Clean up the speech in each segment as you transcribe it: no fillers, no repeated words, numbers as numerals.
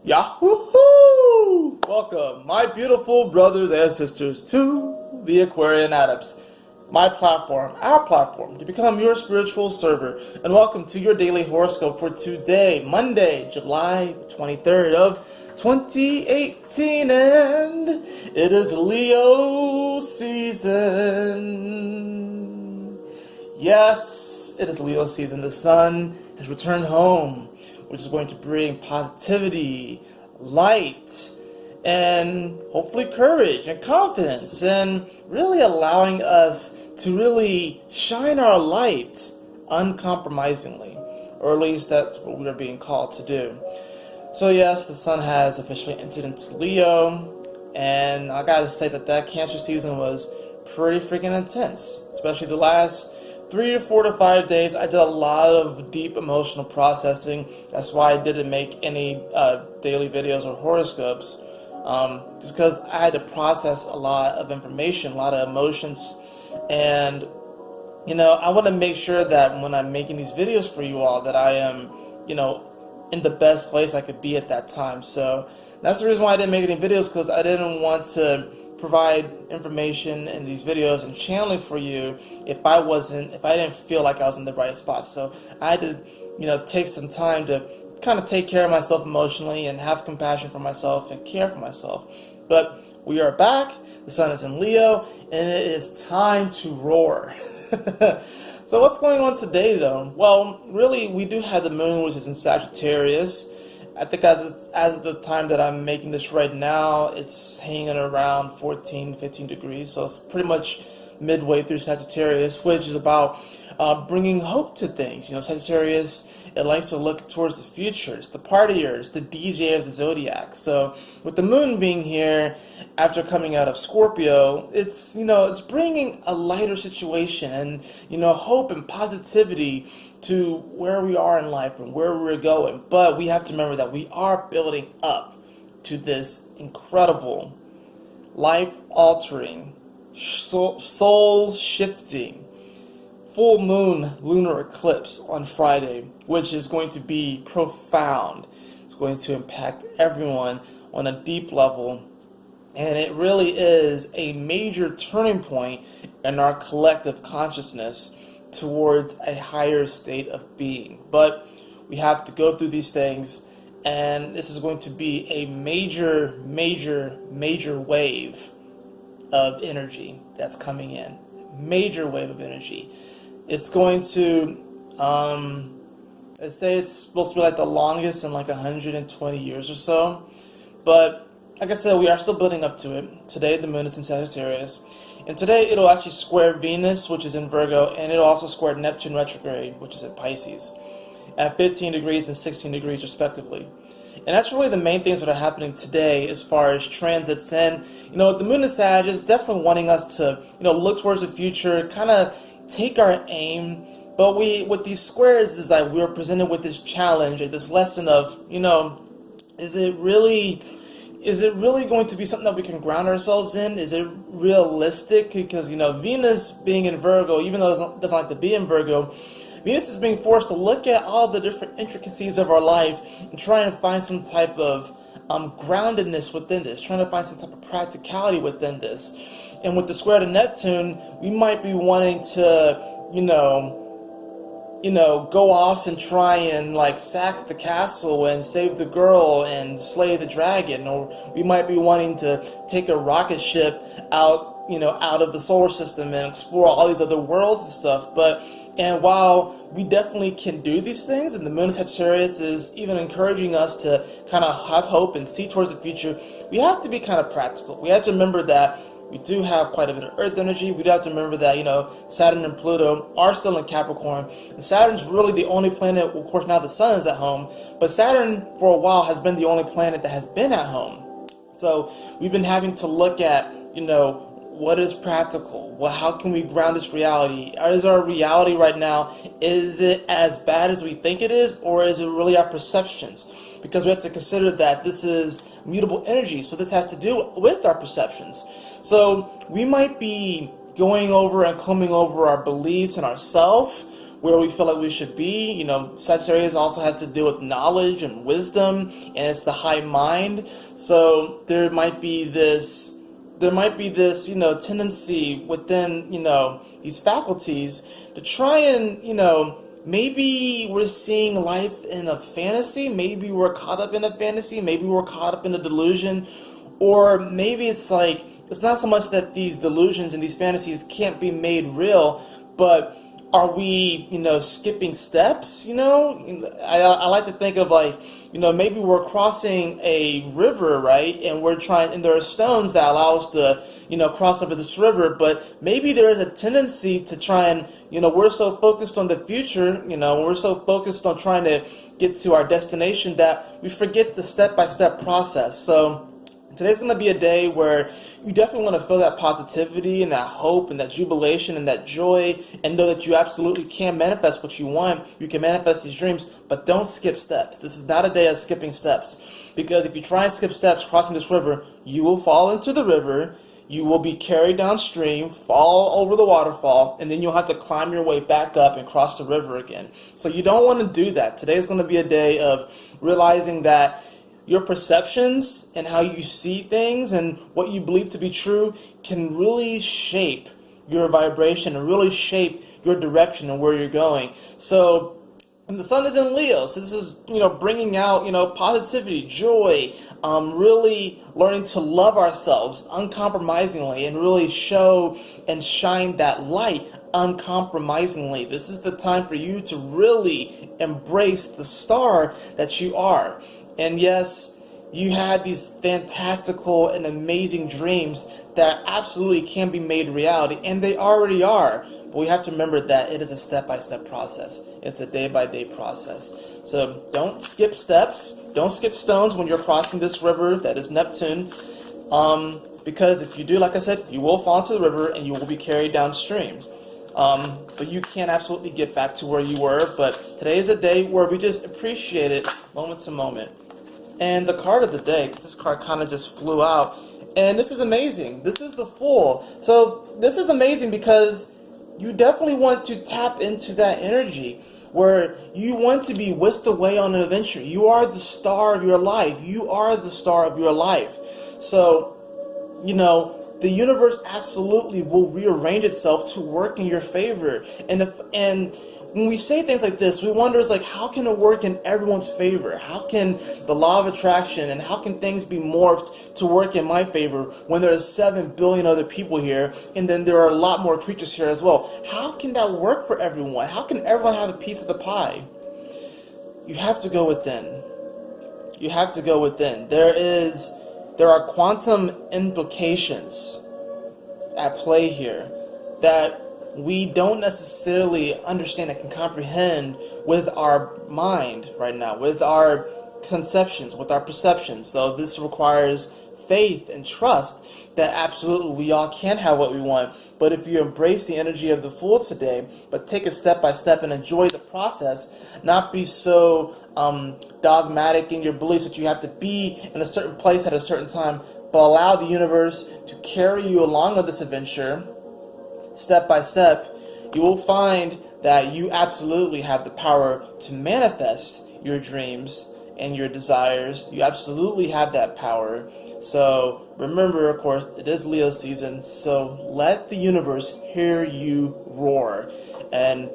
Yahoo! Welcome, my beautiful brothers and sisters, to the Aquarian Adepts, my platform, our platform, to become your spiritual server. And welcome to your daily horoscope for today, Monday, July 23rd of 2018, and it is Leo season. Yes, it is Leo season. The sun has returned home, which is going to bring positivity, light, and hopefully courage and confidence, and really allowing us to really shine our light uncompromisingly, or at least that's what we are being called to do. So yes, the sun has officially entered into Leo, and I gotta say that Cancer season was pretty freaking intense, especially the last 3 to 4 to 5 days. I did a lot of deep emotional processing. That's why I didn't make any daily videos or horoscopes, just because I had to process a lot of information, a lot of emotions, and I want to make sure that when I'm making these videos for you all, that I am, in the best place I could be at that time. So that's the reason why I didn't make any videos, because I didn't want to provide information in these videos and channeling for you if I didn't feel like I was in the right spot. So I had to, take some time to kind of take care of myself emotionally and have compassion for myself and care for myself. But we are back. The sun is in Leo, and it is time to roar. So what's going on today, though? Well, really, we do have the moon, which is in Sagittarius. I think as of the time that I'm making this right now, it's hanging around 14, 15 degrees. So it's pretty much midway through Sagittarius, which is about bringing hope to things. Sagittarius, it likes to look towards the future. It's the partiers, the DJ of the zodiac. So with the moon being here after coming out of Scorpio, it's bringing a lighter situation and hope and positivity to where we are in life and where we're going. But we have to remember that we are building up to this incredible, life-altering, soul-shifting full moon lunar eclipse on Friday, which is going to be profound. It's going to impact everyone on a deep level, and it really is a major turning point in our collective consciousness towards a higher state of being. But we have to go through these things, and this is going to be a major wave of energy that's coming in. Major wave of energy. It's going to, let's say it's supposed to be like the longest in like 120 years or so. But like I said, we are still building up to it. Today the moon is in Sagittarius. And today it'll actually square Venus, which is in Virgo, and it'll also square Neptune retrograde, which is in Pisces, at 15 degrees and 16 degrees respectively. And that's really the main things that are happening today as far as transits. And, the moon in Sag is definitely wanting us to, look towards the future, kind of take our aim. But with these squares, is that we're presented with this challenge, or this lesson of, is it really going to be something that we can ground ourselves in? Is it realistic? Because, Venus being in Virgo, even though it doesn't like to be in Virgo, Venus is being forced to look at all the different intricacies of our life and try and find some type of groundedness within this, trying to find some type of practicality within this. And with the square to Neptune, we might be wanting to, go off and try and sack the castle and save the girl and slay the dragon, or we might be wanting to take a rocket ship out of the solar system and explore all these other worlds and stuff. And while we definitely can do these things, and the moon in Sagittarius is even encouraging us to kind of have hope and see towards the future, we have to be kind of practical. We have to remember that we do have quite a bit of Earth energy. We do have to remember that, Saturn and Pluto are still in Capricorn. And Saturn's really the only planet, well, of course now the sun is at home, but Saturn for a while has been the only planet that has been at home. So we've been having to look at, what is practical? Well, how can we ground this reality? Is our reality right now, is it as bad as we think it is, or is it really our perceptions? Because we have to consider that this is mutable energy, so this has to do with our perceptions. So we might be going over and combing over our beliefs and ourselves, where we feel like we should be. You know, Sagittarius also has to deal with knowledge and wisdom, and it's the high mind. So there might be this, you know, tendency within, you know, these faculties to try and, you know, maybe we're seeing life in a fantasy, maybe we're caught up in a fantasy, maybe we're caught up in a delusion, or maybe it's like, it's not so much that these delusions and these fantasies can't be made real, but are we, you know, skipping steps? You know, I like to think of like, you know, maybe we're crossing a river, right? And we're trying, and there are stones that allow us to, you know, cross over this river, but maybe there is a tendency to try and, you know, we're so focused on the future, you know, we're so focused on trying to get to our destination that we forget the step-by-step process. So today's going to be a day where you definitely want to feel that positivity and that hope and that jubilation and that joy, and know that you absolutely can manifest what you want. You can manifest these dreams, but don't skip steps. This is not a day of skipping steps, because if you try and skip steps crossing this river, you will fall into the river, you will be carried downstream, fall over the waterfall, and then you'll have to climb your way back up and cross the river again. So you don't want to do that. Today is going to be a day of realizing that your perceptions and how you see things and what you believe to be true can really shape your vibration and really shape your direction and where you're going. So, and the sun is in Leo, so this is, you know, bringing out, you know, positivity, joy, really learning to love ourselves uncompromisingly and really show and shine that light uncompromisingly. This is the time for you to really embrace the star that you are. And yes, you had these fantastical and amazing dreams that absolutely can be made reality, and they already are. But we have to remember that it is a step-by-step process. It's a day-by-day process. So don't skip steps. Don't skip stones when you're crossing this river that is Neptune. Because if you do, like I said, you will fall into the river and you will be carried downstream. But you can absolutely get back to where you were. But today is a day where we just appreciate it moment to moment. And the card of the day, because this card kind of just flew out, and this is amazing. This is the Fool. So this is amazing because you definitely want to tap into that energy where you want to be whisked away on an adventure. You are the star of your life. You are the star of your life. So, you know, the universe absolutely will rearrange itself to work in your favor. And when we say things like this, we wonder, is like, how can it work in everyone's favor? How can the law of attraction and how can things be morphed to work in my favor when there are 7 billion other people here, and then there are a lot more creatures here as well? How can that work for everyone? How can everyone have a piece of the pie? You have to go within. You have to go within. There are quantum implications at play here that we don't necessarily understand and can comprehend with our mind right now, with our conceptions, with our perceptions. Though this requires faith and trust that absolutely we all can have what we want. But if you embrace the energy of the Fool today, but take it step by step and enjoy the process, not be so dogmatic in your beliefs that you have to be in a certain place at a certain time, but allow the universe to carry you along on this adventure, step by step, you will find that you absolutely have the power to manifest your dreams and your desires. You absolutely have that power. So remember, of course, it is Leo season, so let the universe hear you roar. And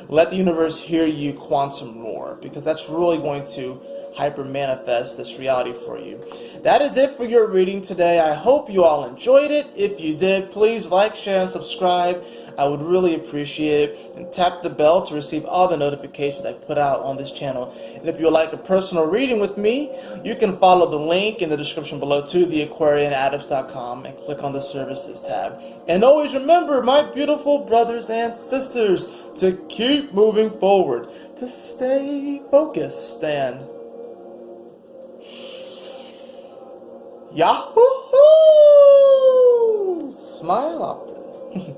let the universe hear you quantum roar, because that's really going to hyper manifest this reality for you. That is it for your reading today. I hope you all enjoyed it. If you did, please like, share, and subscribe. I would really appreciate it. And tap the bell to receive all the notifications I put out on this channel. And if you would like a personal reading with me, you can follow the link in the description below to theaquarianadepts.com and click on the services tab. And always remember, my beautiful brothers and sisters, to keep moving forward, to stay focused, and Yahoo! Smile often.